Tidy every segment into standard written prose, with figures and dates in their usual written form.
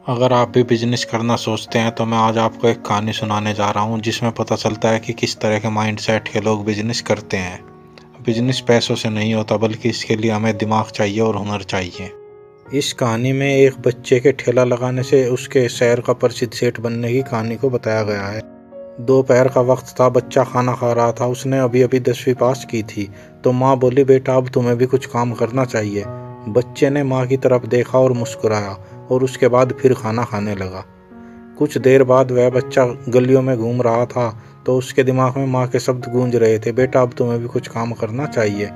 अगर आप भी बिजनेस करना सोचते हैं तो मैं आज आपको एक कहानी सुनाने जा रहा हूँ जिसमें पता चलता है कि किस तरह के माइंडसेट के लोग बिजनेस करते हैं। बिजनेस पैसों से नहीं होता बल्कि इसके लिए हमें दिमाग चाहिए और हुनर चाहिए। इस कहानी में एक बच्चे के ठेला लगाने से उसके शहर का प्रसिद्ध सेठ बनने की कहानी को बताया गया है। दोपहर का वक्त था, बच्चा खाना खा रहा था। उसने अभी अभी 10वीं पास की थी। तो माँ बोली, बेटा अब तुम्हें भी कुछ काम करना चाहिए। बच्चे ने माँ की तरफ देखा और मुस्कुराया और उसके बाद फिर खाना खाने लगा। कुछ देर बाद वह बच्चा गलियों में घूम रहा था तो उसके दिमाग में माँ के शब्द गूंज रहे थे, बेटा अब तुम्हें भी कुछ काम करना चाहिए।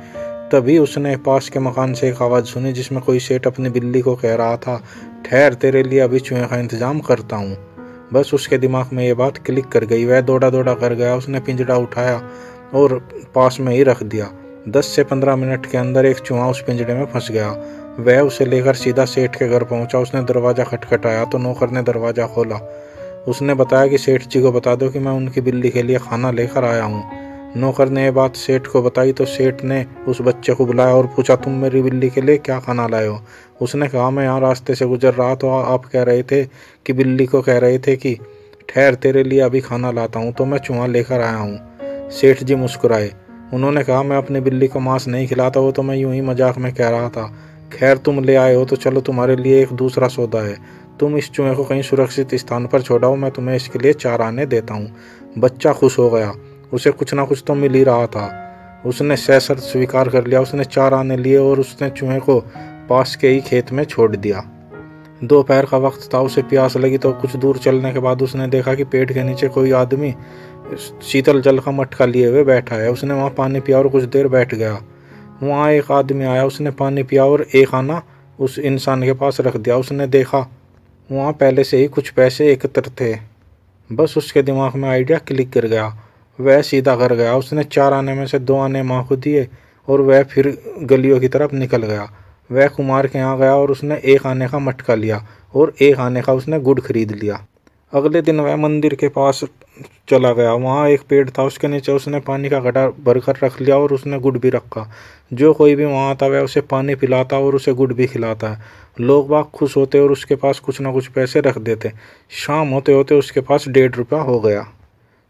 तभी उसने पास के मकान से एक आवाज़ सुनी जिसमें कोई सेठ अपनी बिल्ली को कह रहा था, ठहर तेरे लिए अभी चूहे का इंतजाम करता हूँ। बस उसके दिमाग में ये बात क्लिक कर गई। वह दौड़ा दौड़ा कर गया। उसने पिंजड़ा उठाया और पास में ही रख दिया। 10 से 15 मिनट के अंदर एक चूहा उस पिंजड़े में फंस गया। वह उसे लेकर सीधा सेठ के घर पहुंचा। उसने दरवाज़ा खटखटाया तो नौकर ने दरवाज़ा खोला। उसने बताया कि सेठ जी को बता दो कि मैं उनकी बिल्ली के लिए खाना लेकर आया हूँ। नौकर ने यह बात सेठ को बताई तो सेठ ने उस बच्चे को बुलाया और पूछा, तुम मेरी बिल्ली के लिए क्या खाना लाए हो? उसने कहा, मैं यहाँ रास्ते से गुजर रहा तो आप कह रहे थे कि बिल्ली को कह रहे थे कि ठहर तेरे लिए अभी खाना लाता हूँ, तो मैं चूहा लेकर आया हूँ। सेठ जी मुस्कुराए। उन्होंने कहा, मैं अपनी बिल्ली को मांस नहीं खिलाता, वो तो मैं यूं ही मजाक में कह रहा था। खैर तुम ले आए हो तो चलो, तुम्हारे लिए एक दूसरा सौदा है। तुम इस चूहे को कहीं सुरक्षित स्थान पर छोड़ाओ, मैं तुम्हें इसके लिए 4 आने देता हूँ। बच्चा खुश हो गया। उसे कुछ ना कुछ तो मिल ही रहा था। उसने सशर्त स्वीकार कर लिया। उसने 4 आने लिए और उसने चूहे को पास के ही खेत में छोड़ दिया। दोपहर का वक्त था। उसे प्यास लगी तो कुछ दूर चलने के बाद उसने देखा कि पेड़ के नीचे कोई आदमी शीतल जल का मटका लिए हुए बैठा है। उसने वहाँ पानी पिया और कुछ देर बैठ गया। वहाँ एक आदमी आया। उसने पानी पिया और एक आना उस इंसान के पास रख दिया। उसने देखा वहाँ पहले से ही कुछ पैसे एकत्र थे। बस उसके दिमाग में आइडिया क्लिक कर गया। वह सीधा घर गया। उसने 4 आने में से 2 आने माँ को दिए और वह फिर गलियों की तरफ निकल गया। वह कुम्हार के यहाँ गया और उसने 1 आने का मटका लिया और 1 आने का उसने गुड़ खरीद लिया। अगले दिन वह मंदिर के पास चला गया। वहाँ एक पेड़ था, उसके नीचे उसने पानी का घड़ा भरकर रख लिया और उसने गुड़ भी रखा। जो कोई भी वहाँ आता वह उसे पानी पिलाता और उसे गुड़ भी खिलाता है। लोग बाग खुश होते और उसके पास कुछ ना कुछ पैसे रख देते। शाम होते होते उसके पास 1.5 रुपया हो गया।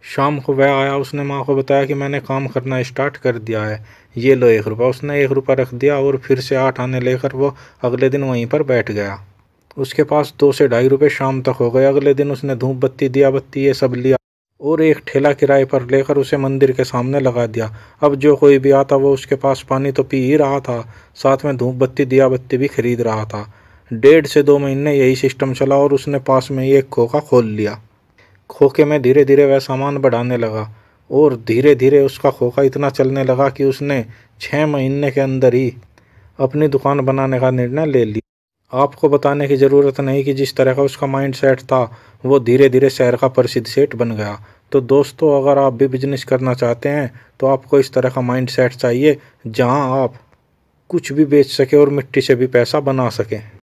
शाम को वह आया। उसने माँ को बताया कि मैंने काम करना स्टार्ट कर दिया है, ये लो 1 रुपया। उसने 1 रुपया रख दिया और फिर से 8 आने लेकर वो अगले दिन वहीं पर बैठ गया। उसके पास 2 से 2.5 रुपये शाम तक हो गए। अगले दिन उसने धूप बत्ती, दिया बत्ती ये सब लिया और एक ठेला किराए पर लेकर उसे मंदिर के सामने लगा दिया। अब जो कोई भी आता वो उसके पास पानी तो पी ही रहा था, साथ में धूप बत्ती, दिया बत्ती भी खरीद रहा था। 1.5 से 2 महीने यही सिस्टम चला और उसने पास में ही एक खोखा खोल लिया। खोखे में धीरे धीरे वह सामान बढ़ाने लगा और धीरे धीरे उसका खोखा इतना चलने लगा कि उसने 6 महीने के अंदर ही अपनी दुकान बनाने का निर्णय ले लिया। आपको बताने की ज़रूरत नहीं कि जिस तरह का उसका माइंड सेट था वो धीरे धीरे शहर का प्रसिद्ध सेठ बन गया। तो दोस्तों, अगर आप भी बिजनेस करना चाहते हैं तो आपको इस तरह का माइंड सेट चाहिए जहां आप कुछ भी बेच सके और मिट्टी से भी पैसा बना सकें।